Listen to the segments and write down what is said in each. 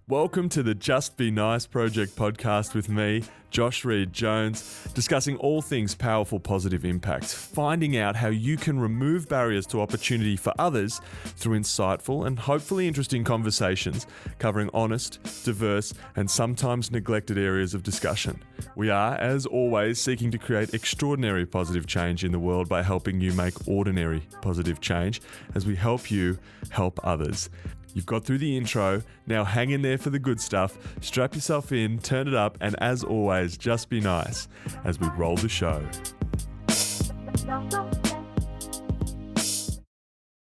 Welcome to the Just Be Nice Project podcast with me, Josh Reed Jones, discussing all things powerful positive impact, finding out how you can remove barriers to opportunity for others through insightful and hopefully interesting conversations covering honest, diverse, and sometimes neglected areas of discussion. We are, as always, seeking to create extraordinary positive change in the world by helping you make ordinary positive change as we help you help others. You've got through the intro, now hang in there for the good stuff, strap yourself in, turn it up, and as always, just be nice as we roll the show.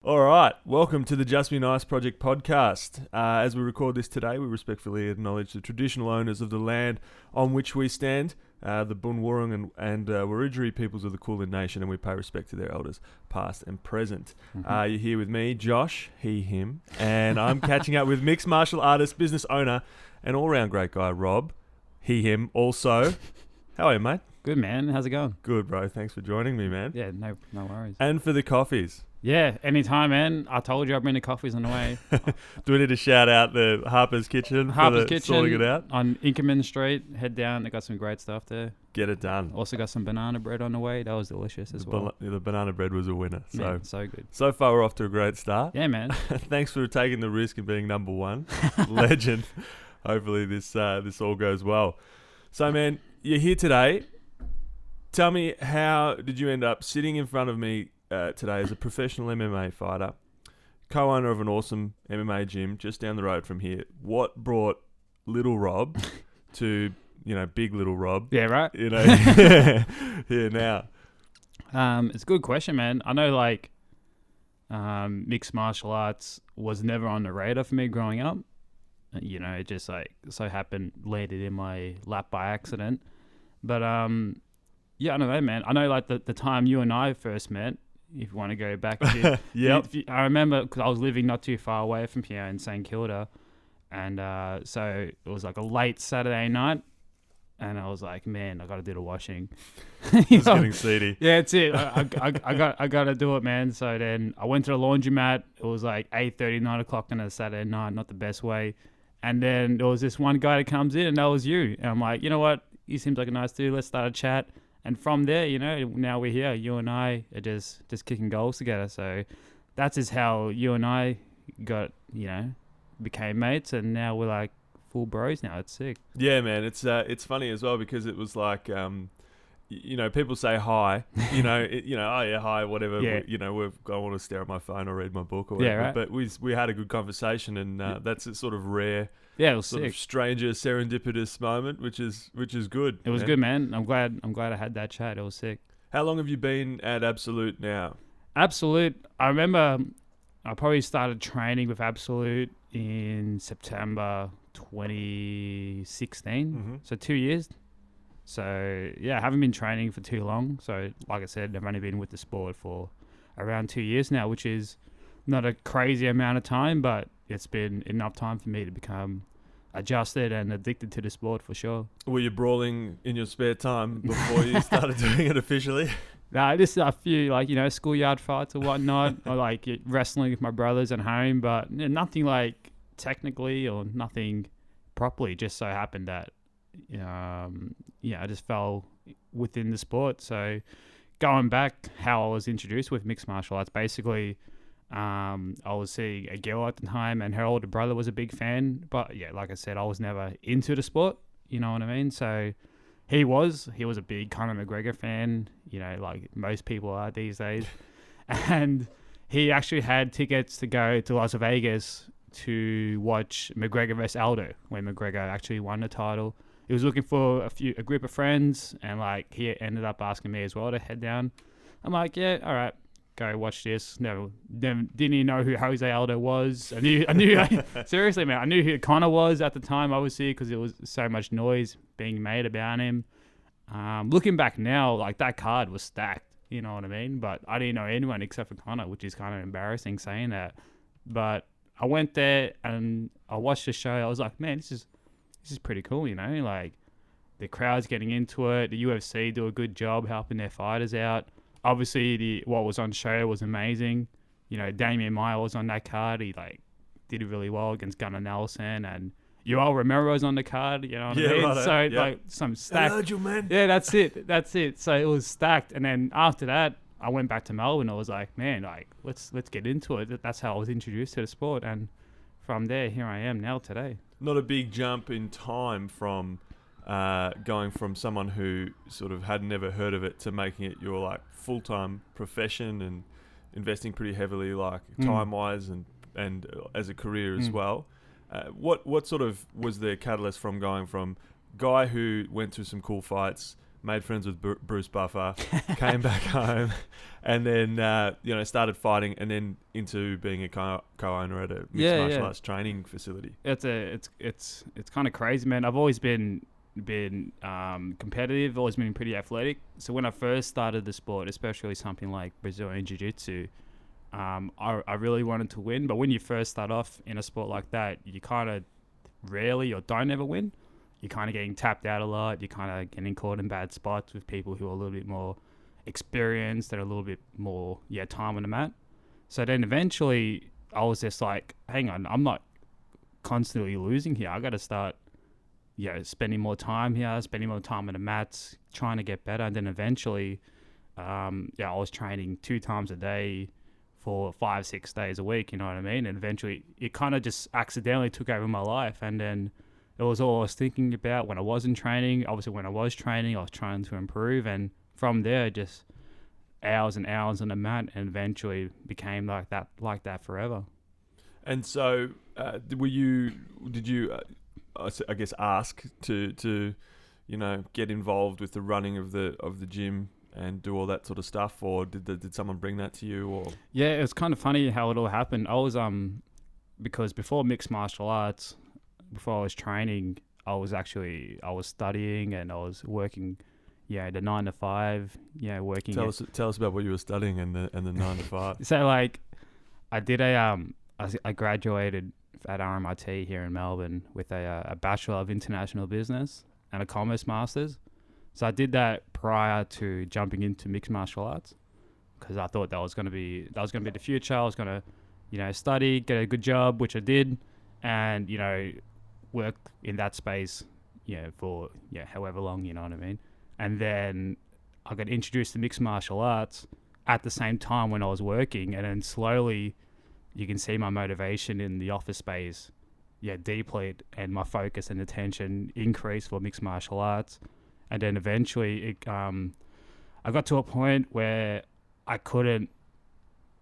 All right, welcome to the Just Be Nice Project podcast. As we record this today, we respectfully acknowledge the traditional owners of the land on which we stand, the Bunwurrung and Wiradjuri peoples of the Kulin Nation, and we pay respect to their elders, past and present. You're here with me, Josh, he, him, and I'm catching up with mixed martial artist, business owner, and all-round great guy, Rob, he, him, also. How are you, mate? Good, man. How's it going? Good, bro. Thanks for joining me, man. Yeah, no worries. And for the coffees. Yeah, anytime, man. I told you I'd bring the coffees on the way. Do we need to shout out the Harper's Kitchen? Harper's Kitchen, sorting it out? On Inkerman Street. Head down. They got some great stuff there. Get it done. Also got some banana bread on the way. That was delicious as well. The banana bread was a winner. Man, so good. So far, we're off to a great start. Yeah, man. Thanks for taking the risk and being number one. Legend. Hopefully this all goes well. So, man, you're here today. Tell me, how did you end up sitting in front of me today as a professional MMA fighter, co-owner of an awesome MMA gym just down the road from here? What brought little Rob to, big little Rob? Yeah, right? Here now. It's a good question, man. I know, mixed martial arts was never on the radar for me growing up. It just, so happened, landed in my lap by accident. But, yeah, I don't know, man. I know, the time you and I first met, if you want to go back. Yep. I remember because I was living not too far away from here in St Kilda. And so it was a late Saturday night. And I was like, man, I got to do the washing. It's getting seedy. Yeah, that's it. I got to do it, man. So then I went to the laundromat. It was 8:30, 9 o'clock on a Saturday night, not the best way. And then there was this one guy that comes in, and that was you. And I'm like, you know what? He seems like a nice dude. Let's start a chat. And from there, now we're here. You and I are just kicking goals together. So that's just how you and I got, became mates. And now we're full bros now. It's sick. Yeah, man. It's funny as well because it was people say hi, oh yeah, hi, whatever. Yeah. I want to stare at my phone or read my book or whatever. Yeah, right. But we had a good conversation, and that's a sort of rare, yeah, it was sort sick. of stranger serendipitous moment, which is good. It was good, man. I'm glad I had that chat. It was sick. How long have you been at Absolute now? Absolute. I remember I probably started training with Absolute in September 2016. Mm-hmm. So 2 years. So, yeah, I haven't been training for too long. So, like I said, I've only been with the sport for around 2 years now, which is not a crazy amount of time, but it's been enough time for me to become adjusted and addicted to the sport for sure. Were you brawling in your spare time before you started doing it officially? No, just a few, schoolyard fights or whatnot, or wrestling with my brothers at home, but nothing technically or nothing properly. Just so happened that I just fell within the sport. So going back, how I was introduced with mixed martial arts, basically, I was seeing a girl at the time, and her older brother was a big fan. But yeah, like I said, I was never into the sport. You know what I mean? So he was a big Conor McGregor fan. Like most people are these days, and he actually had tickets to go to Las Vegas to watch McGregor vs Aldo when McGregor actually won the title. He was looking for a group of friends, and he ended up asking me as well to head down. I'm like, yeah, all right, go watch this. No, didn't even know who Jose Aldo was. I knew seriously, man, I knew who Conor was at the time, obviously, because there was so much noise being made about him. Looking back now, that card was stacked. You know what I mean? But I didn't know anyone except for Conor, which is kind of embarrassing saying that. But I went there and I watched the show. I was like, man, this is pretty cool, the crowd's getting into it. The UFC do a good job helping their fighters out. Obviously, what was on show was amazing. Damian Maia was on that card. He did really well against Gunnar Nelson, and Yoel Romero's on the card, you know what I mean? Righto. So Yeah. like some stacked. Heard you, man. Yeah, that's it. So it was stacked, and then after that, I went back to Melbourne. I was like, man, like let's get into it. That's how I was introduced to the sport, and from there, here I am now today. Not a big jump in time from going from someone who sort of had never heard of it to making it your like full-time profession and investing pretty heavily like time-wise and as a career as well. What sort of was the catalyst from going from guy who went through some cool fights, made friends with Bruce Buffer, came back home, and then started fighting, and then into being a co-owner at a mixed martial arts training facility? It's kind of crazy, man. I've always been competitive, always been pretty athletic. So when I first started the sport, especially something like Brazilian Jiu-Jitsu, I really wanted to win. But when you first start off in a sport like that, you kind of rarely or don't ever win. You're kind of getting tapped out a lot. You're kind of getting caught in bad spots with people who are a little bit more experienced and a little bit more time on the mat. So then eventually I was just like, hang on, I'm not constantly losing here. I got to start spending more time here, spending more time on the mats, trying to get better. And then eventually I was training 2 times a day for 5-6 days a week, you know what I mean? And eventually it kind of just accidentally took over my life. And then it was all I was thinking about when I wasn't training. Obviously, when I was training, I was trying to improve. And from there, just hours and hours on the mat, and eventually became like that forever. And so, did you I guess ask to get involved with the running of the gym and do all that sort of stuff, or did someone bring that to you? Or it was kind of funny how it all happened. I was because before mixed martial arts, before I was training, I was studying and I was working, the 9 to 5, working. Tell us about what you were studying and the 9 to 5. So like, I did I graduated at RMIT here in Melbourne with a Bachelor of International Business and a Commerce Masters. So I did that prior to jumping into mixed martial arts, because I thought that was going to be the future. I was going to, study, get a good job, which I did, and work in that space, for however long, you know what I mean. And then I got introduced to mixed martial arts at the same time when I was working, and then slowly you can see my motivation in the office space deplete, and my focus and attention increase for mixed martial arts. And then eventually I got to a point where I couldn't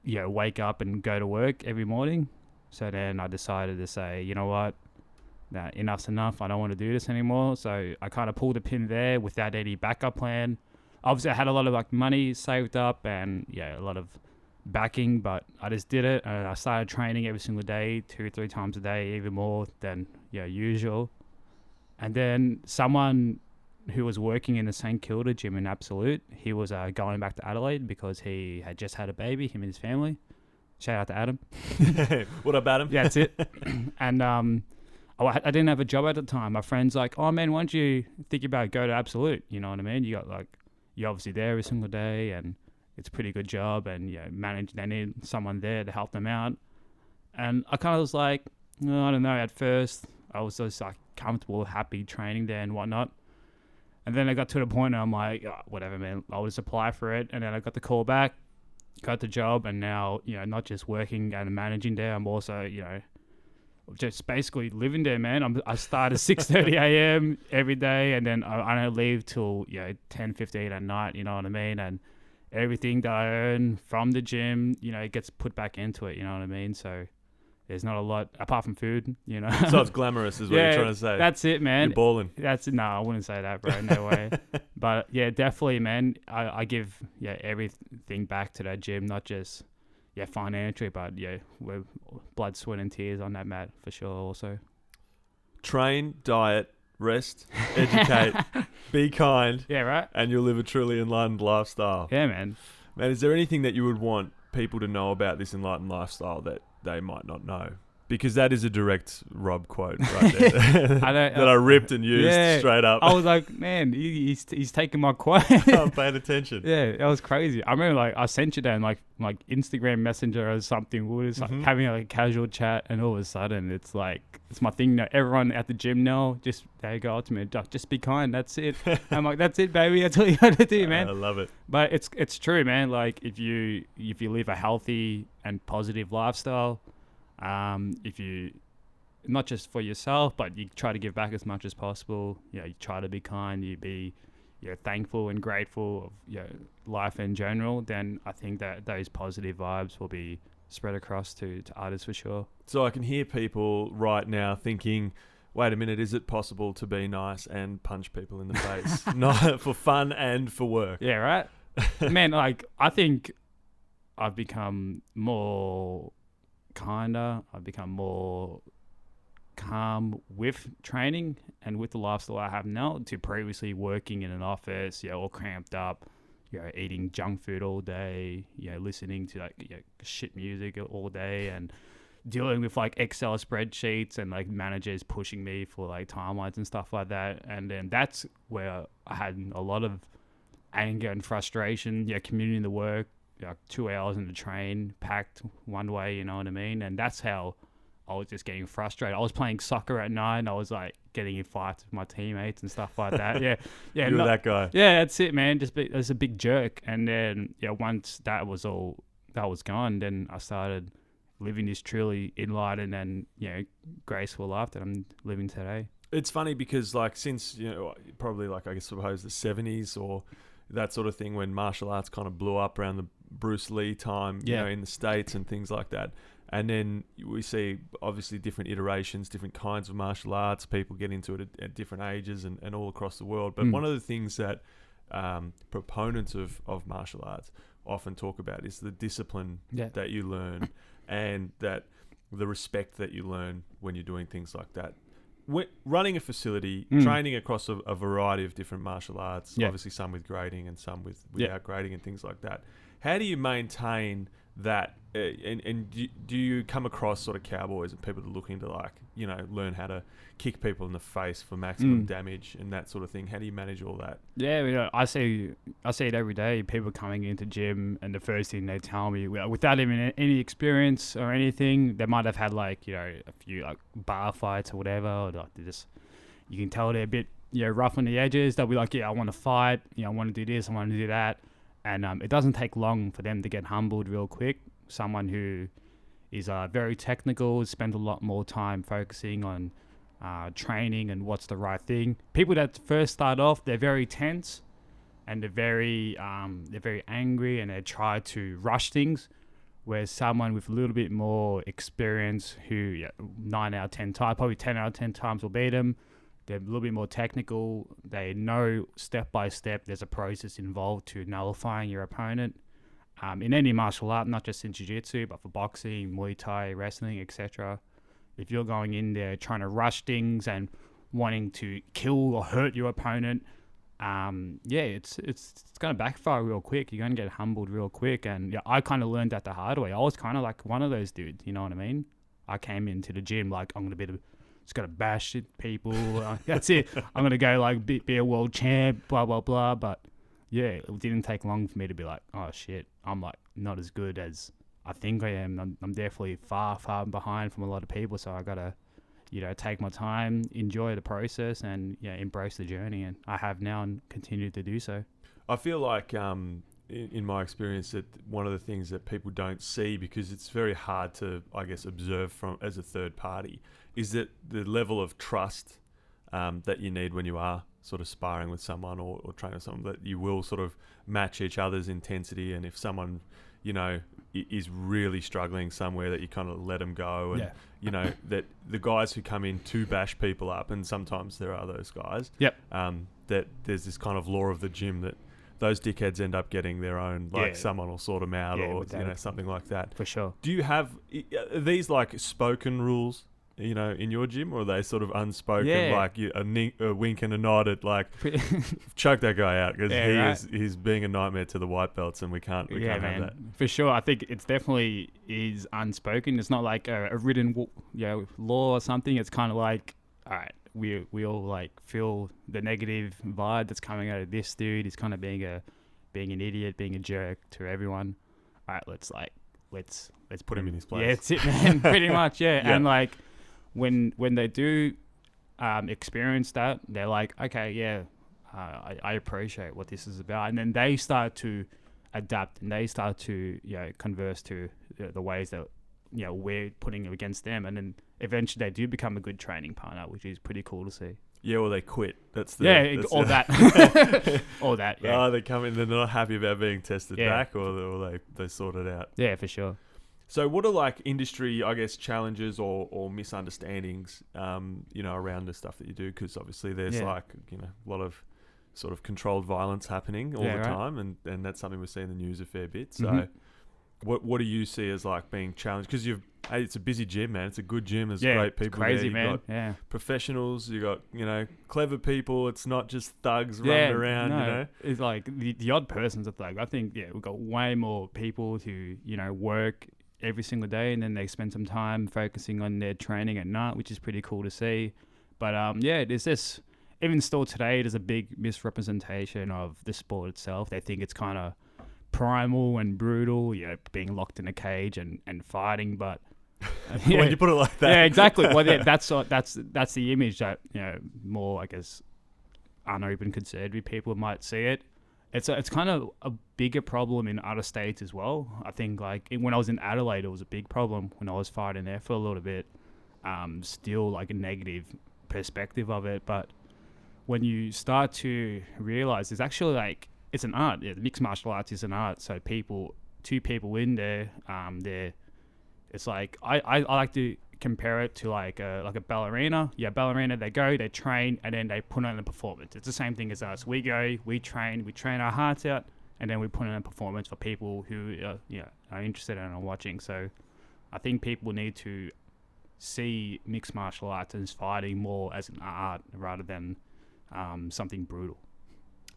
wake up and go to work every morning. So then I decided to say, you know what, enough's enough. I don't want to do this anymore. So I kind of pulled a pin there without any backup plan. Obviously I had a lot of money saved up and a lot of backing, but I just did it, and I started training every single day, 2-3 times a day, even more than usual. And then someone who was working in the St Kilda gym in Absolute, he was going back to Adelaide because he had just had a baby, him and his family. Shout out to Adam. What up, Adam? Yeah, that's it. And I didn't have a job at the time. My friend's like, oh man, why don't you think about go to Absolute? You know what I mean? You got you're obviously there every single day, and it's a pretty good job, and they need someone there to help them out. And I kind of was like, oh, I don't know. At first, I was just comfortable, happy training there and whatnot. And then I got to the point where I'm like, oh, whatever, man. I'll just apply for it. And then I got the call back, got the job, and now not just working and managing there, I'm also just basically living there, man. I start at 6:30 a.m. every day, and then I don't leave till 10:15 at night. You know what I mean? And everything that I earn from the gym, it gets put back into it. You know what I mean? So there's not a lot apart from food. So it's glamorous, is what you're trying to say. That's it, man. You're balling. No, I wouldn't say that, bro. No way. But definitely, man. I give everything back to that gym, not just financially, but we're blood, sweat, and tears on that mat for sure. Also, train, diet, rest, educate, be kind. Yeah, right. And you'll live a truly enlightened lifestyle. Yeah, man. Man, is there anything that you would want people to know about this enlightened lifestyle that they might not know? Because that is a direct Rob quote right there that I ripped and used straight up. I was like, man, he's taking my quote. I'm paying attention. Yeah, that was crazy. I remember like I sent you that in like Instagram Messenger or something. We were just like having like a casual chat, and all of a sudden it's like it's my thing now. Everyone at the gym now just they go up to me, just be kind. That's it. I'm like, that's it, baby. That's all you got to do, man. I love it. But it's true, man. Like if you live a healthy and positive lifestyle. If you, not just for yourself, but you try to give back as much as possible, you try to be kind, you be, thankful and grateful of, life in general, then I think that those positive vibes will be spread across to others for sure. So I can hear people right now thinking, wait a minute, is it possible to be nice and punch people in the face? Not for fun and for work. Yeah, right? Man, like, I think I've become more kinder. I've become more calm with training and with the lifestyle I have now to previously working in an office, all cramped up, eating junk food all day, listening to like shit music all day and dealing with like Excel spreadsheets and like managers pushing me for like timelines and stuff like that. And then that's where I had a lot of anger and frustration, commuting the work, 2 hours in the train, packed one way, you know what I mean? And that's how I was just getting frustrated. I was playing soccer at night, and I was like getting in fights with my teammates and stuff like that. Yeah. You were that guy. Yeah, that's it, man. There's a big jerk. And then, once that was gone, then I started living this truly enlightened and, graceful life that I'm living today. It's funny because like since, probably like I suppose the 70s or that sort of thing when martial arts kind of blew up around the Bruce Lee time, in the States and things like that. And then we see obviously different iterations, different kinds of martial arts, people get into it at different ages and all across the world. But one of the things that proponents of martial arts often talk about is the discipline that you learn and that the respect that you learn when you're doing things like that. Running a facility, training across a variety of different martial arts, obviously some with grading and some without grading and things like that. How do you maintain that? And do you come across sort of cowboys and people that are looking to like, learn how to kick people in the face for maximum damage and that sort of thing? How do you manage all that? Yeah, I see it every day. People coming into gym and the first thing they tell me, without even any experience or anything, they might have had like, a few like bar fights or whatever. Or like you can tell they're a bit, rough on the edges. They'll be like, I want to fight. I want to do this. I want to do that. And it doesn't take long for them to get humbled real quick. Someone who is very technical, spend a lot more time focusing on training and what's the right thing. People that first start off, they're very tense and they're very angry and they try to rush things. Whereas someone with a little bit more experience who 9 out of 10 times, probably 10 out of 10 times will beat them. They're a little bit more technical. They know step by step there's a process involved to nullifying your opponent. In any martial art, not just in Jiu-Jitsu, but for boxing, Muay Thai, wrestling, etc. If you're going in there trying to rush things and wanting to kill or hurt your opponent, it's going to backfire real quick. You're going to get humbled real quick. And I kind of learned that the hard way. I was kind of like one of those dudes, you know what I mean? I came into the gym like, I'm going to be just got to bash people. That's it. I'm going to go like be a world champ, blah, blah, blah. But it didn't take long for me to be like, oh shit, I'm like not as good as I think I am. I'm definitely far, far behind from a lot of people. So I got to, take my time, enjoy the process and embrace the journey. And I have now and continue to do so. I feel like in my experience that one of the things that people don't see, because it's very hard to, I guess, observe from as a third party, is that the level of trust that you need when you are sort of sparring with someone or training with someone, that you will sort of match each other's intensity. And if someone, is really struggling somewhere, that you kind of let them go. And, that the guys who come in to bash people up, and sometimes there are those guys, that there's this kind of law of the gym that those dickheads end up getting their own, like someone will sort them out or, something like that. For sure. Do you have these like spoken rules in your gym, or are they sort of unspoken, Yeah. like a wink and a nod at like, choke that guy out because he's being a nightmare to the white belts, and we can't have that. For sure. I think it's definitely is unspoken. It's not like a written law or something. It's kind of like, all right, we all like feel the negative vibe that's coming out of this dude. He's kind of being an idiot, being a jerk to everyone. All right, let's Put him in his place. Yeah, that's it, man. Pretty much, yeah. Yeah. And like when they do experience that, they're like, okay, yeah, I appreciate what this is about, and then they start to adapt and they start to converse to the ways that we're putting it against them, and then eventually they do become a good training partner, which is pretty cool to see. Yeah, or they quit. That. All that. Yeah. Oh, they come in, they're not happy about being tested back, or they sort it out. Yeah, for sure. So what are like industry, I guess, challenges or misunderstandings, around the stuff that you do? Because obviously there's a lot of sort of controlled violence happening all the time, and that's something we see in the news a fair bit. So what do you see as like being challenged? Because it's a busy gym, man. It's a good gym. There's great people. It's crazy, there. You've got professionals. You got clever people. It's not just thugs running around. No, it's like the odd person's a thug. I think we've got way more people who work every single day, and then they spend some time focusing on their training at night, which is pretty cool to see. But there's this, even still today, there's a big misrepresentation of the sport itself. They think it's kind of primal and brutal, being locked in a cage and fighting. But when you put it like that, yeah, exactly. Well, that's the image that more, I guess, unopen conservative people might see it. It's kind of a bigger problem in other states as well. I think like when I was in Adelaide, it was a big problem when I was fighting there for a little bit. Still like a negative perspective of it, but when you start to realize it's actually like it's an art. Yeah, mixed martial arts is an art. So two people in there, it's like I like to compare it to like a ballerina. Yeah, ballerina, they go, they train, and then they put on a performance. It's the same thing as us. We go, we train our hearts out, and then we put on a performance for people who are interested in and are watching. So I think people need to see mixed martial arts as fighting more as an art rather than something brutal.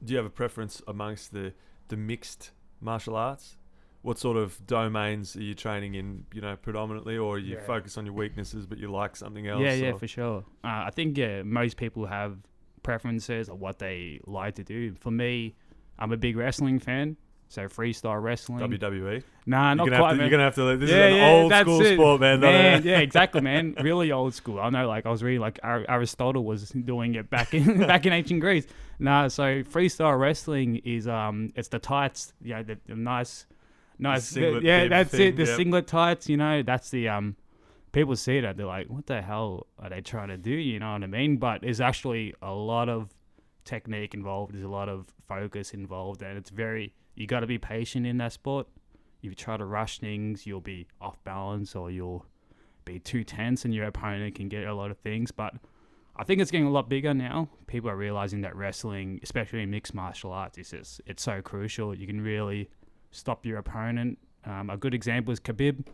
Do you have a preference amongst the mixed martial arts? What sort of domains are you training in, predominantly, or you focus on your weaknesses but you like something else? Yeah, for sure. I think most people have preferences of what they like to do. For me, I'm a big wrestling fan, so freestyle wrestling. WWE? Nah, not quite, man. You're going to have to... This is an old school sport, man. Yeah, exactly, man. Really old school. I know, like, I was reading, like, Aristotle was doing it back in ancient Greece. Nah, so freestyle wrestling is, it's the tights, the nice... singlet that's thing, it. The singlet tights, that's the people see that, they're like, what the hell are they trying to do? You know what I mean? But there's actually a lot of technique involved. There's a lot of focus involved, and it's you got to be patient in that sport. If you try to rush things, you'll be off balance, or you'll be too tense, and your opponent can get a lot of things. But I think it's getting a lot bigger now. People are realizing that wrestling, especially in mixed martial arts, it's so crucial. You can really stop your opponent. A good example is Khabib.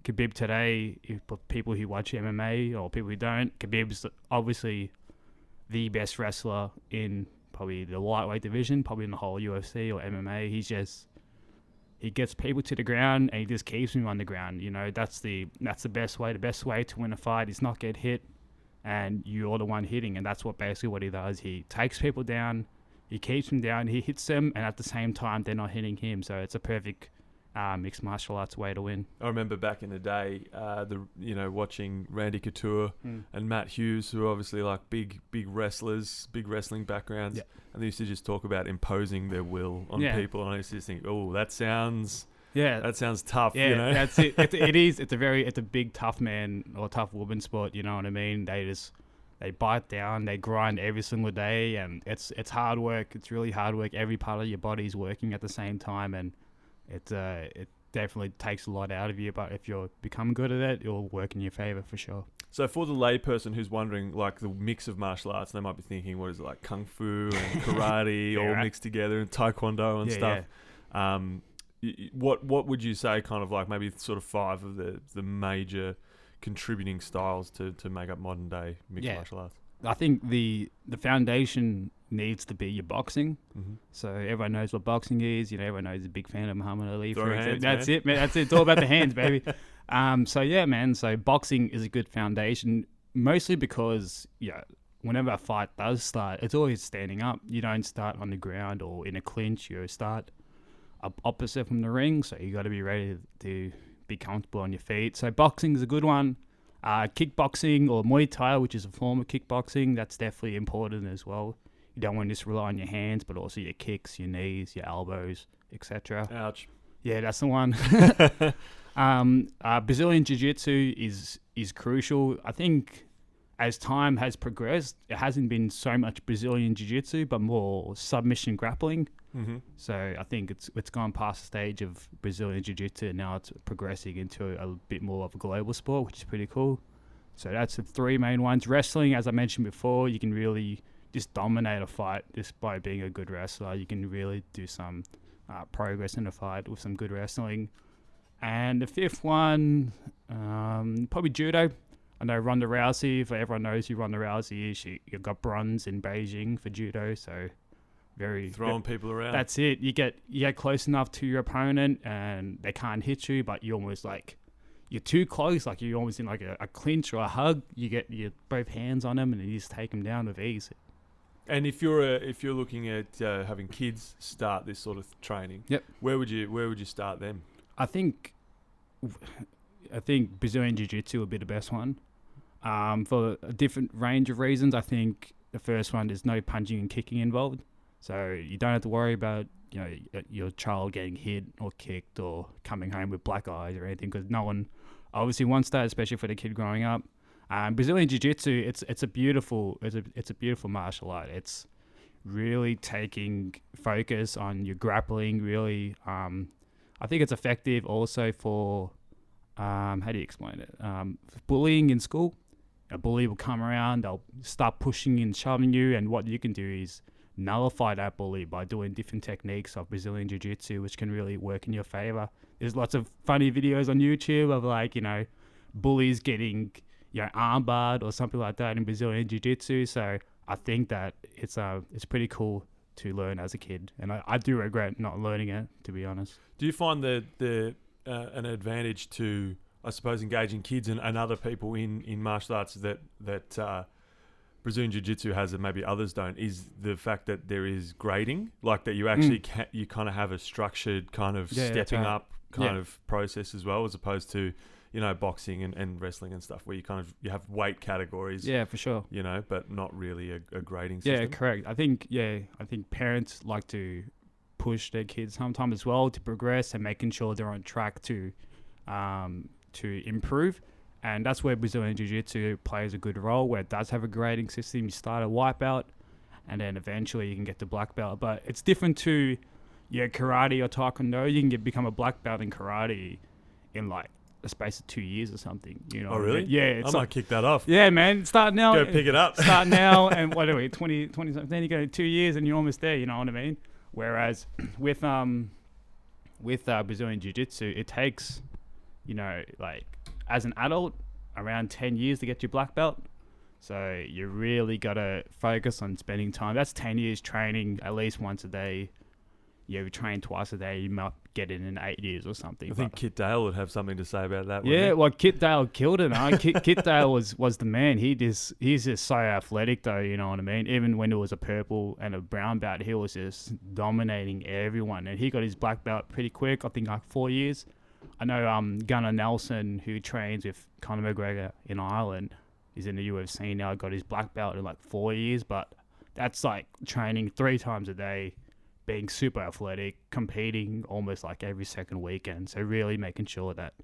Khabib today, for people who watch MMA or people who don't, Khabib's obviously the best wrestler in probably the lightweight division, probably in the whole UFC or MMA. He gets people to the ground and he just keeps them on the ground. That's the best way. The best way to win a fight is not get hit, and you're the one hitting, and that's basically what he does. He takes people down. He keeps them down, he hits them, and at the same time, they're not hitting him. So it's a perfect mixed martial arts way to win. I remember back in the day, watching Randy Couture and Matt Hughes, who are obviously like big wrestlers, big wrestling backgrounds, and they used to just talk about imposing their will on people. And I used to just think, oh, that sounds tough. Yeah, that's it. It is. It's a big tough man or tough woman sport. You know what I mean? They bite down, they grind every single day, and it's hard work. It's really hard work. Every part of your body is working at the same time, and it definitely takes a lot out of you. But if you become good at it, it'll work in your favor for sure. So for the layperson who's wondering, like the mix of martial arts, they might be thinking, what is it, like kung fu and karate all mixed together, and taekwondo and stuff. Yeah. What would you say, kind of like maybe sort of 5 of the major contributing styles to make up modern day mixed martial arts? I think the foundation needs to be your boxing. Mm-hmm. So everyone knows what boxing is. Everyone knows a big fan of Muhammad Ali. Throw hands, That's man. it, man. That's it. It's all about the hands, baby. So yeah, man. So boxing is a good foundation, mostly because whenever a fight does start, it's always standing up. You don't start on the ground or in a clinch. You start opposite from the ring. So you got to be ready to be comfortable on your feet. So boxing is a good one. Kickboxing or Muay Thai, which is a form of kickboxing, that's definitely important as well. You don't want to just rely on your hands, but also your kicks, your knees, your elbows, etc. Ouch. Yeah, that's the one. Brazilian Jiu-Jitsu is crucial. I think as time has progressed, it hasn't been so much Brazilian Jiu-Jitsu, but more submission grappling. Mm-hmm. So I think it's gone past the stage of Brazilian Jiu-Jitsu, and now it's progressing into a bit more of a global sport, which is pretty cool. So that's the three main ones. Wrestling, as I mentioned before, you can really just dominate a fight just by being a good wrestler. You can really do some progress in a fight with some good wrestling. And the fifth one, probably judo. I know Ronda Rousey, if everyone knows who Ronda Rousey is, she got bronze in Beijing for judo, so throwing people around. That's it. You get close enough to your opponent and they can't hit you, but you almost you're too close, like you're almost in like a clinch or a hug. You get your both hands on them and you just take them down with ease. And if you're looking at having kids start this sort of training, yep, where would you start them? I think Brazilian Jiu-Jitsu would be the best one. For a different range of reasons. I think the first one is no punching and kicking involved. So you don't have to worry about your child getting hit or kicked or coming home with black eyes or anything, because no one obviously wants that, especially for the kid growing up. Brazilian Jiu-Jitsu, it's a beautiful martial art. It's really taking focus on your grappling. Really, I think it's effective also for how do you explain it? Bullying in school. A bully will come around, they'll start pushing and shoving you, and what you can do is nullify that bully by doing different techniques of Brazilian Jiu-Jitsu, which can really work in your favor. There's lots of funny videos on YouTube of bullies getting armbarred or something like that in Brazilian Jiu-Jitsu. So I think that it's pretty cool to learn as a kid, and I do regret not learning it, to be honest. Do you find the an advantage to, I suppose, engaging kids and other people in martial arts that Brazilian Jiu-Jitsu has that maybe others don't, is the fact that there is grading, like that you actually you kind of have a structured kind of stepping up kind of process as well, as opposed to boxing and wrestling and stuff where you have weight categories. Yeah, for sure. But not really a grading system. Yeah, correct. I think parents like to push their kids sometimes as well to progress and making sure they're on track to improve. And that's where Brazilian Jiu-Jitsu plays a good role, where it does have a grading system. You start at white belt, and then eventually you can get to black belt. But it's different to karate or taekwondo. You can become a black belt in karate in like a space of 2 years or something. Oh, really? Yeah. I might kick that off. Yeah, man. Start now. Go pick it up. Start now, and what are we, 20 something? Then you go 2 years and you're almost there, you know what I mean? Whereas with Brazilian Jiu-Jitsu, it takes, as an adult, around 10 years to get your black belt. So you really got to focus on spending time. That's 10 years training at least once a day. You train twice a day, you might get it in 8 years or something. I think Kit Dale would have something to say about that. Yeah, well, Kit Dale killed it. Kit Dale was the man. He's just so athletic, though, you know what I mean? Even when it was a purple and a brown belt, he was just dominating everyone. And he got his black belt pretty quick, I think like 4 years. I know Gunnar Nelson, who trains with Conor McGregor in Ireland, is in the UFC now, got his black belt in like 4 years. But that's like training 3 times a day, being super athletic, competing almost like every second weekend. So really making sure that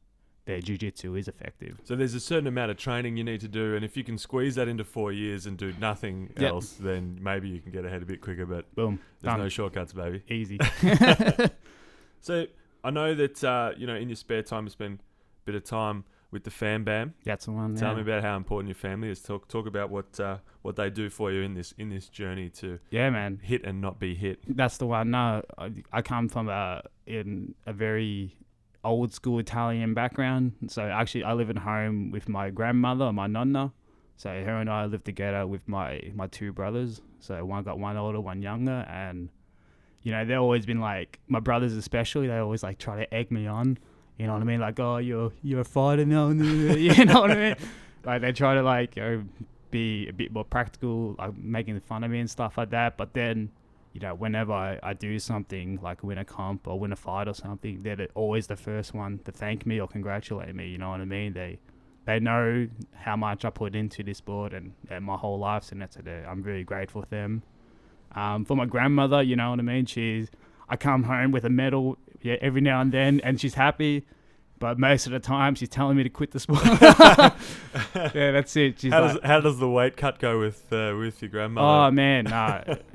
their jiu-jitsu is effective. So there's a certain amount of training you need to do, and if you can squeeze that into 4 years and do nothing else, then maybe you can get ahead a bit quicker. But boom, there's done. No shortcuts, baby. Easy. So I know that in your spare time you spend a bit of time with the Fam Bam. That's the one. Tell me about how important your family is. Talk about what they do for you in this journey to man, hit and not be hit. That's the one. No, I come from in a very old school Italian background. So actually, I live at home with my grandmother, my nonna. So her and I live together with my two brothers. So one got one older, one younger, and they've always been like, my brothers especially, they always like try to egg me on. You know what I mean? Like, oh, you're a fighter now. You know what I mean? Like they try to like be a bit more practical, like making fun of me and stuff like that. But then, whenever I do something like win a comp or win a fight or something, they're always the first one to thank me or congratulate me. You know what I mean? They know how much I put into this sport and my whole life, and I'm really grateful for them. For my grandmother, you know what I mean? I come home with a medal every now and then, and she's happy. But most of the time, she's telling me to quit the sport. Yeah, that's it. How does the weight cut go with your grandmother? Oh man,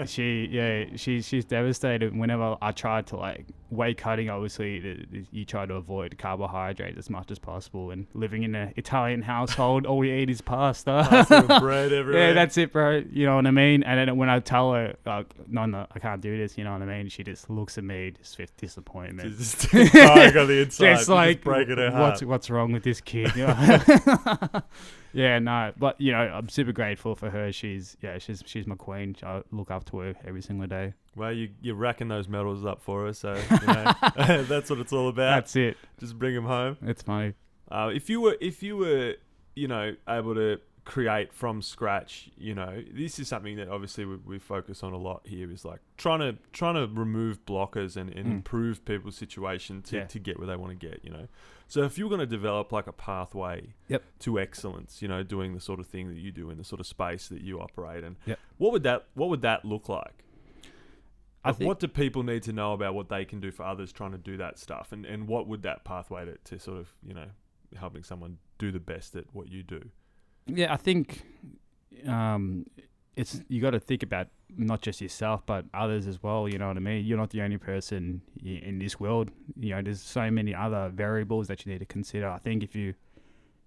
she's devastated. Whenever I try to like weight cutting, obviously you try to avoid carbohydrates as much as possible. And living in an Italian household, all we eat is pasta. Pasta and bread everywhere. Yeah, that's it, bro. You know what I mean? And then when I tell her, like, no, I can't do this. You know what I mean? She just looks at me just with disappointment. Just crying on the inside. It's like, just breaking her heart. What's wrong with this kid? Yeah, no, but I'm super grateful for her. She's my queen. I look up to her every single day. Well, you're racking those medals up for her, so that's what it's all about. That's it. Just bring them home. It's funny. If you were able to create from scratch, this is something that obviously we focus on a lot here, is like trying to remove blockers and improve people's situation to get where they want to get. So if you're going to develop like a pathway to excellence, doing the sort of thing that you do in the sort of space that you operate in, what would that look like? What do people need to know about what they can do for others trying to do that stuff? And what would that pathway to sort of, helping someone do the best at what you do? Yeah, I think you got to think about not just yourself, but others as well. You know what I mean? You're not the only person in this world. There's so many other variables that you need to consider. I think if you,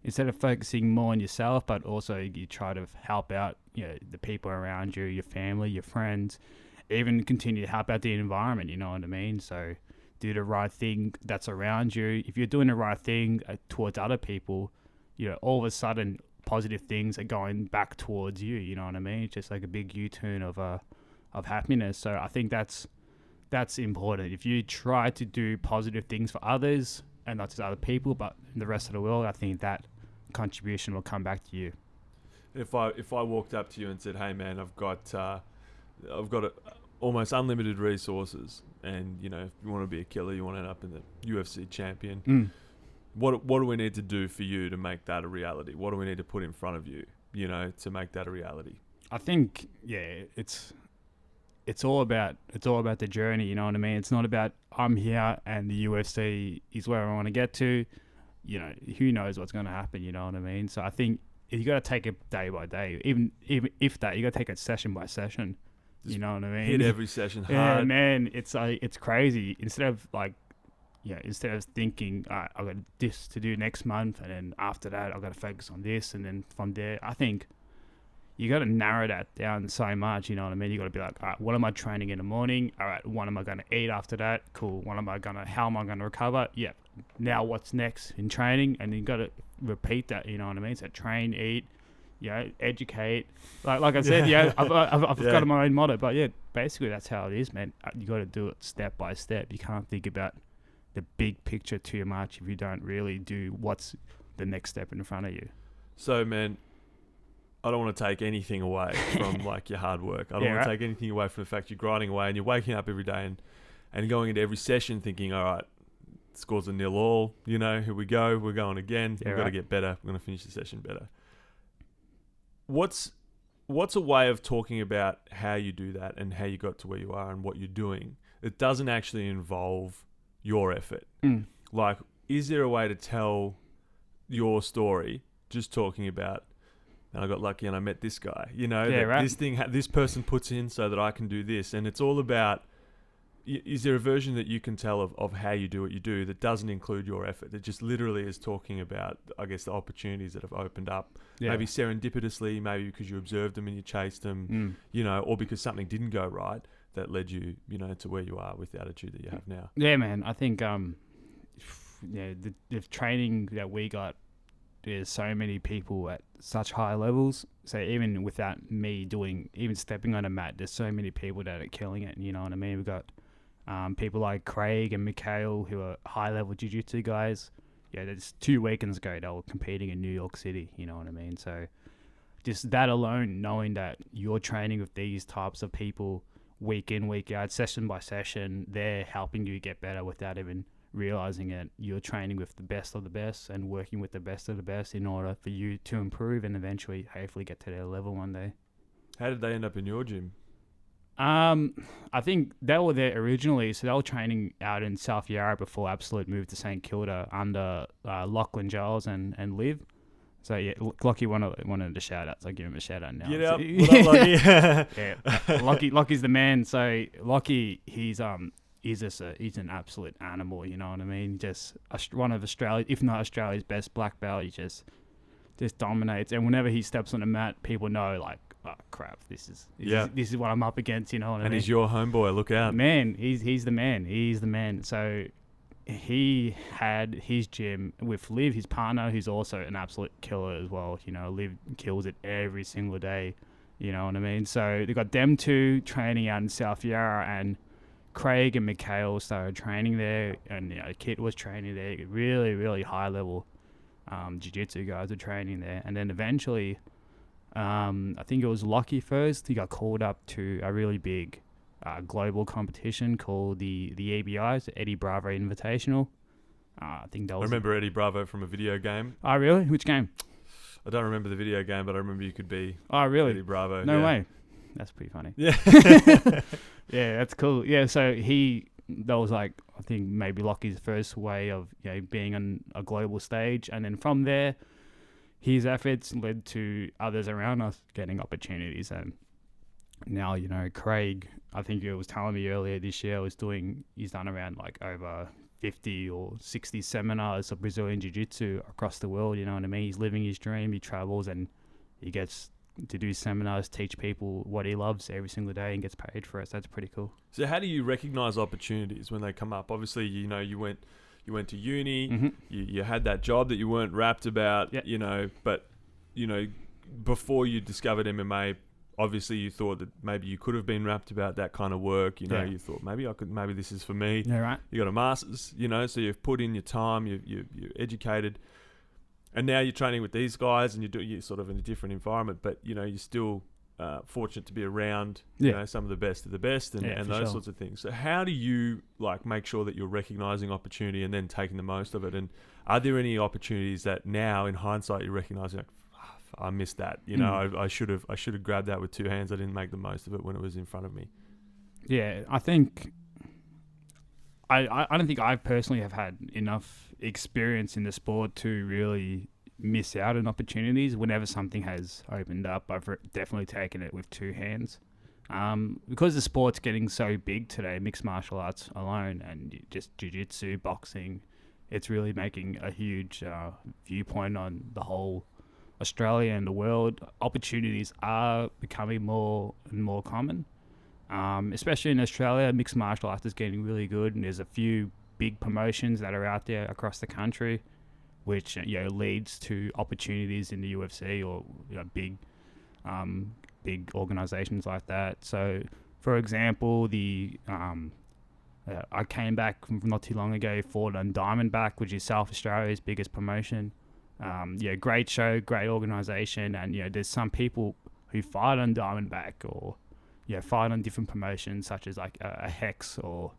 instead of focusing more on yourself, but also you try to help out, the people around you, your family, your friends, even continue to help out the environment. You know what I mean? So do the right thing that's around you. If you're doing the right thing towards other people, all of a sudden positive things are going back towards you. You know what I mean? It's just like a big U-turn of happiness. So I think that's important. If you try to do positive things for others and not just other people, but the rest of the world, I think that contribution will come back to you. If I walked up to you and said, "Hey man, I've got almost unlimited resources, and if you want to be a killer, you want to end up in the UFC champion. What do we need to do for you to make that a reality? What do we need to put in front of you, to make that a reality?" I think, it's all about the journey. You know what I mean? It's not about I'm here and the UFC is where I want to get to. Who knows what's going to happen? You know what I mean? So I think you got to take it day by day. Even if that, you got to take it session by session. You know what I mean? Hit every session hard. Yeah, man. It's crazy. Instead of thinking, I got this to do next month, and then after that, I got to focus on this, and then from there, I think you got to narrow that down so much. You know what I mean? You got to be like, all right, what am I training in the morning? All right, what am I going to eat after that? Cool. How am I going to recover? Yeah. Now what's next in training? And you got to repeat that. You know what I mean? So train, eat, educate. Like I said, I've got my own motto, but basically that's how it is, man. You got to do it step by step. You can't think about the big picture too much if you don't really do what's the next step in front of you. So, man, I don't want to take anything away from like your hard work. I don't want to take anything away from the fact you're grinding away and you're waking up every day and going into every session thinking, all right, scores are 0-0, here we go, we're going again, we've got to get better, we're going to finish the session better. What's a way of talking about how you do that and how you got to where you are and what you're doing? It doesn't actually involve your effort. Like, is there a way to tell your story just talking about, and I got lucky and I met this guy, this person puts in so that I can do this, and it's all about, is there a version that you can tell of how you do what you do that doesn't include your effort? That just literally is talking about, I guess, the opportunities that have opened up, maybe serendipitously, maybe because you observed them and you chased them, or because something didn't go right that led you, to where you are with the attitude that you have now. Yeah, man. I think, the training that we got, there's so many people at such high levels. So even without me even stepping on a mat, there's so many people that are killing it. You know what I mean? We've got people like Craig and Mikhail who are high-level jiu-jitsu guys. Yeah, there's 2 weekends ago they were competing in New York City. You know what I mean? So just that alone, knowing that you're training with these types of people week in, week out, session by session, they're helping you get better without even realizing it. You're training with the best of the best and working with the best of the best in order for you to improve and eventually hopefully get to their level one day. How did they end up in your gym? I think they were there originally, so they were training out in South Yarra before Absolute moved to St Kilda under Lachlan Giles and Liv. So yeah, Lockie wanted a shout out, so I'll give him a shout out now. Get up, what up, Lockie? Yeah, Lockie's the man. So Lockie, he's an absolute animal. You know what I mean? Just one of Australia, if not Australia's best black belt. He just dominates, and whenever he steps on the mat, people know like, oh crap, this is what I'm up against. You know what I mean? And he's your homeboy. Look out, man. He's the man. He's the man. So he had his gym with Liv, his partner, who's also an absolute killer as well. You know, Liv kills it every single day. You know what I mean? So they got them two training out in South Yarra, and Craig and Mikhail started training there, and Kit was training there. Really, really high level jiu-jitsu guys were training there, and then eventually, I think it was Lockie first. He got called up to a really big global competition called the EBIs, the Eddie Bravo Invitational. I think that was. I remember Eddie Bravo from a video game. Oh, really? Which game? I don't remember the video game, but I remember you could be. Oh, really? Eddie Bravo. No way. That's pretty funny. Yeah. Yeah, that's cool. Yeah, so that was like, I think maybe Lockie's first way of being on a global stage, and then from there, his efforts led to others around us getting opportunities. And now, Craig, I think he was telling me earlier this year, he's done around like over 50 or 60 seminars of Brazilian Jiu-Jitsu across the world. You know what I mean? He's living his dream. He travels and he gets to do seminars, teach people what he loves every single day, and gets paid for it. So that's pretty cool. So how do you recognize opportunities when they come up? Obviously, you went to uni, mm-hmm. you had that job that you weren't rapt about, but before you discovered MMA, obviously you thought that maybe you could have been rapt about that kind of work. You thought maybe this is for me. Yeah, right. You got a master's, so you've put in your time, you're educated. And now you're training with these guys, and you're sort of in a different environment, but you're still fortunate to be around some of the best of the best and those sorts of things. So how do you make sure that you're recognizing opportunity and then taking the most of it? And are there any opportunities that now in hindsight you're recognizing I missed that? I should have grabbed that with two hands. I didn't make the most of it when it was in front of me. Yeah, I think I don't think I personally have had enough experience in the sport to really miss out on opportunities. Whenever something has opened up, I've definitely taken it with two hands. Because the sport's getting so big today, mixed martial arts alone, and just jiu-jitsu, boxing, it's really making a huge viewpoint on the whole Australia and the world. Opportunities are becoming more and more common. Especially in Australia, mixed martial arts is getting really good, and there's a few big promotions that are out there across the country, which leads to opportunities in the UFC or big organizations like that. So, for example, I came back from not too long ago, fought on Diamondback, which is South Australia's biggest promotion. Great show, great organization, and there's some people who fight on Diamondback or fight on different promotions such as like a Hex or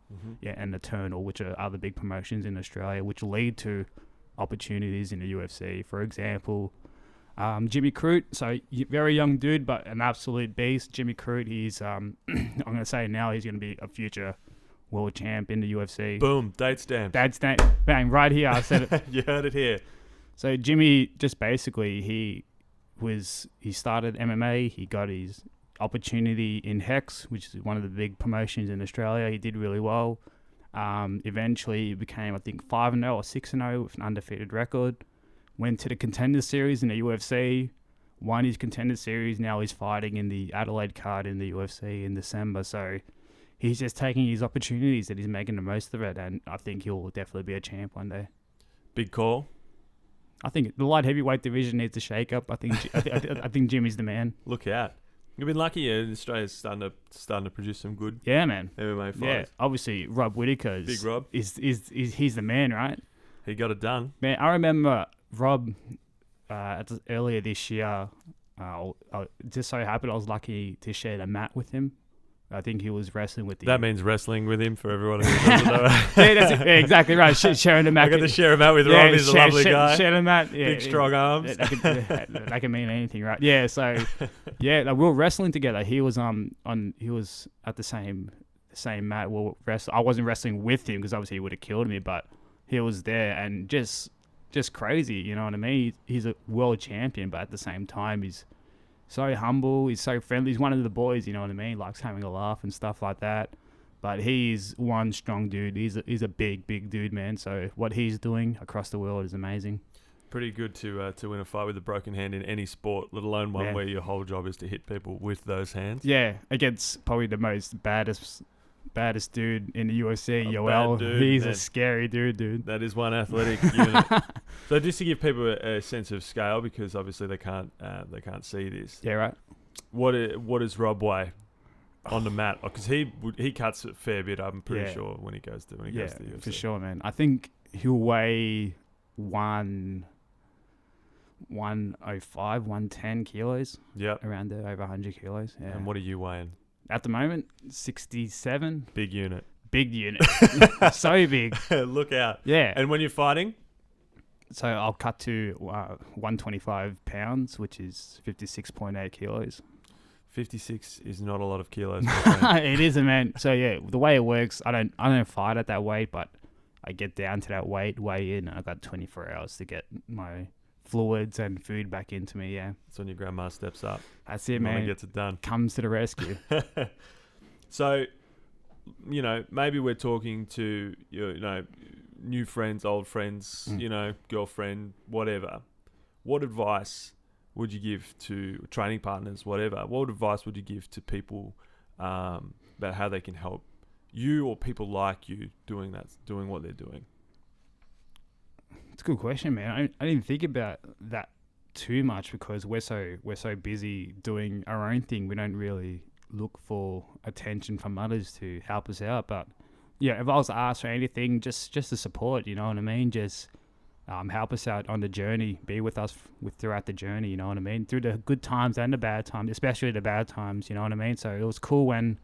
and Eternal, which are other big promotions in Australia, which lead to opportunities in the UFC. For example, Jimmy Crute, so very young dude, but an absolute beast. Jimmy Crute, he's I'm going to say now he's going to be a future world champ in the UFC. Boom, date stamp. Bang, right here, I said it. You heard it here. So Jimmy, just basically, he started MMA, he got his opportunity in Hex, which is one of the big promotions in Australia. He did really well. Eventually he became, I think, 5-0 or 6-0 with an undefeated record. Went to the Contender Series in the UFC, won his Contender Series. Now he's fighting in the Adelaide card in the UFC in December. So he's just taking his opportunities and he's making the most of it, and I think he'll definitely be a champ one day. Big call. I think the light heavyweight division needs a shake-up. I think Jimmy's the man. Look out. You've been lucky, yeah. Australia's starting to produce some good man. MMA fighters. Yeah, obviously Rob Whittaker Big Rob. is he's the man, right? He got it done. Man, I remember Rob earlier this year. Just so happened I was lucky to share the mat with him. I think he was wrestling with the... That means wrestling with him for everyone who doesn't know. Yeah, that's it. Yeah, exactly right. Sharing the mat. I got to share him out with Rob. He's a lovely guy. Share the mat. Yeah, big, strong arms. That can mean anything, right? Yeah, so... Yeah, like we were wrestling together. He was he was at the same mat. I wasn't wrestling with him because obviously he would have killed me, but he was there and just crazy, you know what I mean? He's a world champion, but at the same time, he's so humble, he's so friendly. He's one of the boys, you know what I mean? Likes having a laugh and stuff like that. But he's one strong dude. He's a big dude, man. So what he's doing across the world is amazing. Pretty good to win a fight with a broken hand in any sport, let alone one where your whole job is to hit people with those hands. Yeah, against probably the most baddest dude in the UFC, Yoel. He's a scary dude. That is one athletic unit. So just to give people a sense of scale, because obviously they can't see this. Yeah, right. What does Rob weigh on the mat? Because he cuts a fair bit. I'm pretty sure when he goes to the UFC. For sure, man. I think he'll weigh 105, 110 kilos. Yep. Around there, over 100 kilos. Yeah. And what are you weighing? At the moment, 67. Big unit. So big. Look out. Yeah. And when you're fighting? So I'll cut to 125 pounds, which is 56.8 kilos. 56 is not a lot of kilos. It isn't, man. So yeah, the way it works, I don't fight at that weight, but I get down to that weight, weigh in, and I've got 24 hours to get my fluids and food back into me. Yeah, that's when your grandma steps up. That's it, man. Gets it done. Comes to the rescue. So, maybe we're talking to new friends, old friends, girlfriend, whatever. What advice would you give to training partners, whatever? What advice would you give to people about how they can help you or people like you doing what they're doing? It's a good question, man. I didn't think about that too much because we're so busy doing our own thing. We don't really look for attention from others to help us out. But yeah, if I was to ask for anything, just the support, you know what I mean? Just help us out on the journey, be with us throughout the journey, you know what I mean? Through the good times and the bad times, especially the bad times, you know what I mean? So it was cool when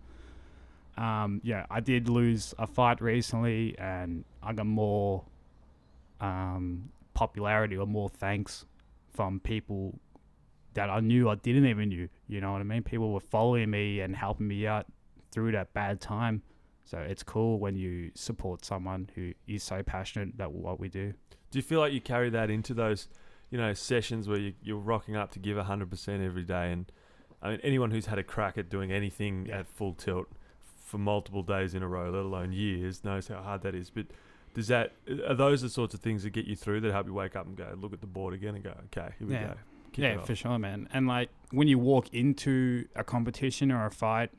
I did lose a fight recently and I got more popularity or more thanks from people that I knew I didn't even knew, you know what I mean? People were following me and helping me out through that bad time. So it's cool when you support someone who is so passionate about what we do. Do you feel like you carry that into those, sessions where you're rocking up to give 100% every day? And I mean, anyone who's had a crack at doing anything at full tilt for multiple days in a row, let alone years, knows how hard that is. But are those the sorts of things that get you through, that help you wake up and go, look at the board again and go, okay, here we go. Yeah, for sure, man. And like when you walk into a competition or a fight,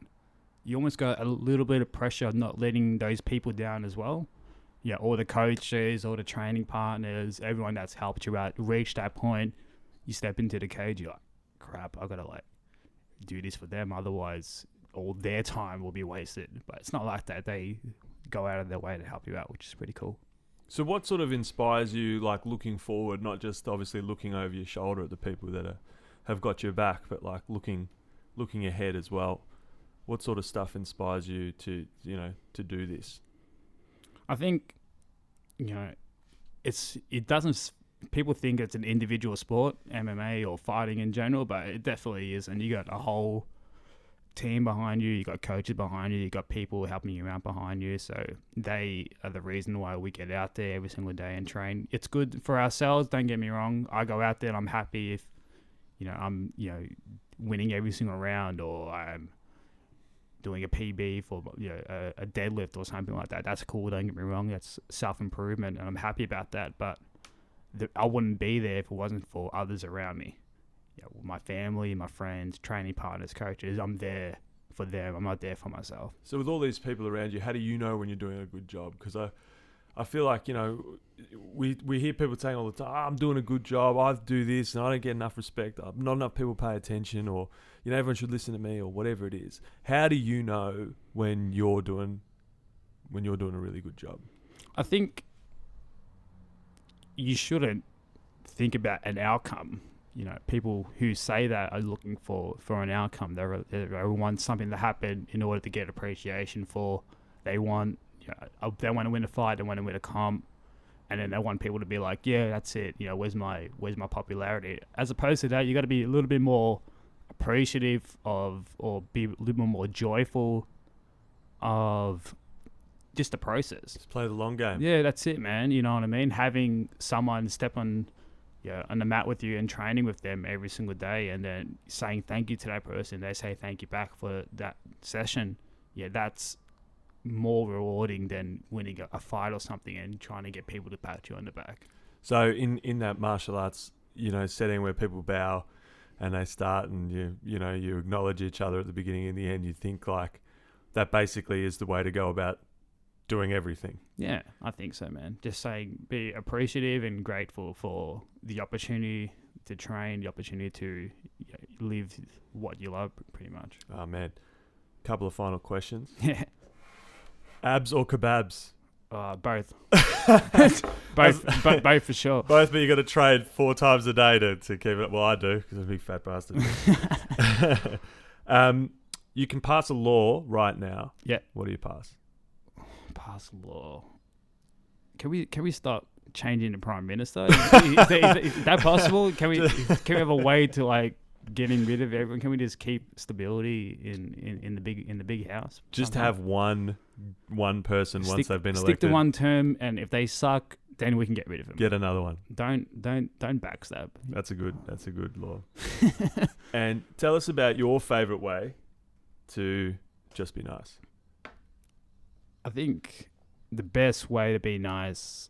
you almost got a little bit of pressure of not letting those people down as well. Yeah, all the coaches, all the training partners, everyone that's helped you out, reach that point, you step into the cage, you're like, crap, I gotta do this for them, otherwise all their time will be wasted. But it's not like that. They go out of their way to help you out, which is pretty cool. So what sort of inspires you, like looking forward, not just obviously looking over your shoulder at the people that have got your back, but like looking ahead as well? What sort of stuff inspires you to do this? I think, people think it's an individual sport, MMA or fighting in general, but it definitely is. And you got a whole team behind you, you got coaches behind you, you got people helping you out behind you. So they are the reason why we get out there every single day and train. It's good for ourselves, don't get me wrong. I go out there and I'm happy if, I'm, winning every single round, or I'm doing a PB for a deadlift or something like that. That's cool, don't get me wrong. That's self-improvement and I'm happy about that. But I wouldn't be there if it wasn't for others around me. My family, my friends, training partners, coaches, I'm there for them. I'm not there for myself. So with all these people around you, how do you know when you're doing a good job? Because I feel like, we hear people saying all the time, I'm doing a good job, I do this, and I don't get enough respect. Not enough people pay attention, or, everyone should listen to me, or whatever it is. How do you know when you're doing a really good job? I think you shouldn't think about an outcome. People who say that are looking for an outcome. They want something to happen in order to get appreciation for. They want to win a fight, they want to win a comp, and then they want people to be like, yeah, that's it. Where's my popularity? As opposed to that, you got to be a little bit more appreciative of, or be a little bit more joyful of just the process. Just play the long game. Yeah, that's it, man. You know what I mean? Having someone step on the mat with you and training with them every single day, and then saying thank you to that person, they say thank you back for that session. Yeah, that's more rewarding than winning a fight or something and trying to get people to pat you on the back. So in that martial arts, setting where people bow and they start, and you acknowledge each other at the beginning and the end, you think like that basically is the way to go about doing everything. Yeah, I think so, man. Just saying, be appreciative and grateful for the opportunity to train, the opportunity to live what you love, pretty much. Oh, man. Couple of final questions. Yeah. Abs or kebabs? Both. both for sure. Both, but you got to trade 4 times a day to keep it. Well, I do, because I'm a big fat bastard. You can pass a law right now. Yeah. What do you pass? Pass law. Can we stop changing the prime minister? Is that possible? Can we have a way to like getting rid of everyone? Can we just keep stability in the big house? Just have one person once they've been elected. Stick to one term, and if they suck, then we can get rid of them. Get another one. Don't backstab. That's a good law. And tell us about your favorite way to just be nice. I think the best way to be nice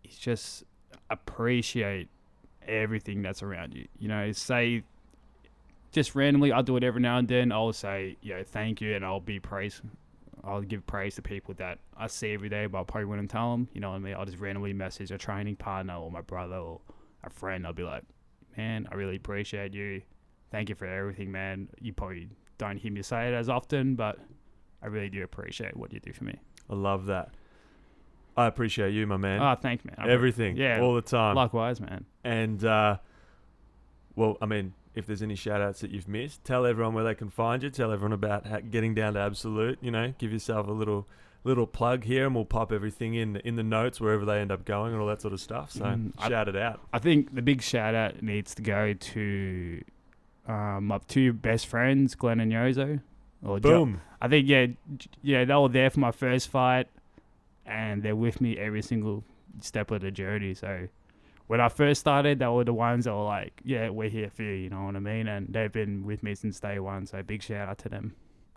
is just appreciate everything that's around you. Say just randomly, I'll do it every now and then. I'll say, thank you, and I'll give praise to people that I see every day, but I probably wouldn't tell them. You know what I mean? I'll just randomly message a training partner or my brother or a friend. I'll be like, man, I really appreciate you. Thank you for everything, man. You probably don't hear me say it as often, but I really do appreciate what you do for me. I love that. I appreciate you, my man. Oh, thanks, man. Everything. Yeah. All the time. Likewise, man. And, if there's any shout-outs that you've missed, tell everyone where they can find you. Tell everyone about getting down to Absolute. Give yourself a little plug here, and we'll pop everything in the notes wherever they end up going and all that sort of stuff. So shout it out. I think the big shout-out needs to go to my 2 best friends, Glenn and Yozo. Boom. I think, they were there for my first fight, and they're with me every single step of the journey. So when I first started, they were the ones that were like, yeah, we're here for you, you know what I mean? And they've been with me since day one, so big shout out to them.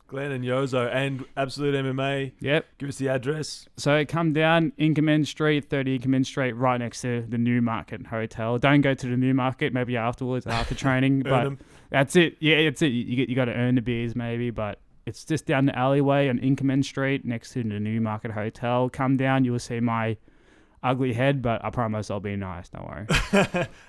Glenn and Yozo and Absolute MMA. Yep. Give us the address. So come down Inkerman Street, 30 Inkerman Street, right next to the Newmarket Hotel. Don't go to the Newmarket, maybe afterwards, after training. But that's it. Yeah, that's it. You got to earn the beers maybe, but it's just down the alleyway on Inkerman Street next to the Newmarket Hotel. Come down, you will see my ugly head, but I promise I'll be nice. Don't worry.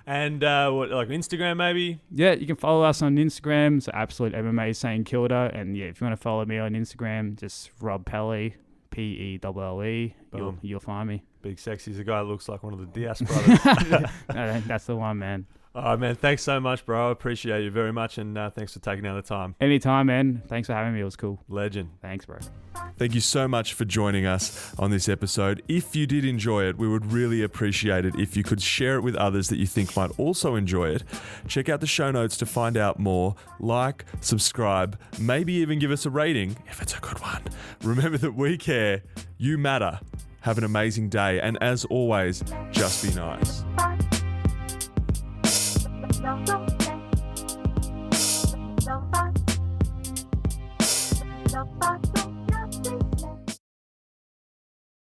And like Instagram maybe? Yeah, you can follow us on Instagram. So Absolute MMA St Kilda. And yeah, if you want to follow me on Instagram, just Rob Pelle, Pelle. You'll find me. Big sexy. He's a guy that looks like one of the Diaz brothers. No, that's the one, man. All right, man. Thanks so much, bro. I appreciate you very much, and thanks for taking out the time. Anytime, man. Thanks for having me. It was cool. Legend. Thanks, bro. Thank you so much for joining us on this episode. If you did enjoy it, we would really appreciate it if you could share it with others that you think might also enjoy it. Check out the show notes to find out more. Like, subscribe, maybe even give us a rating if it's a good one. Remember that we care. You matter. Have an amazing day. And as always, just be nice. No,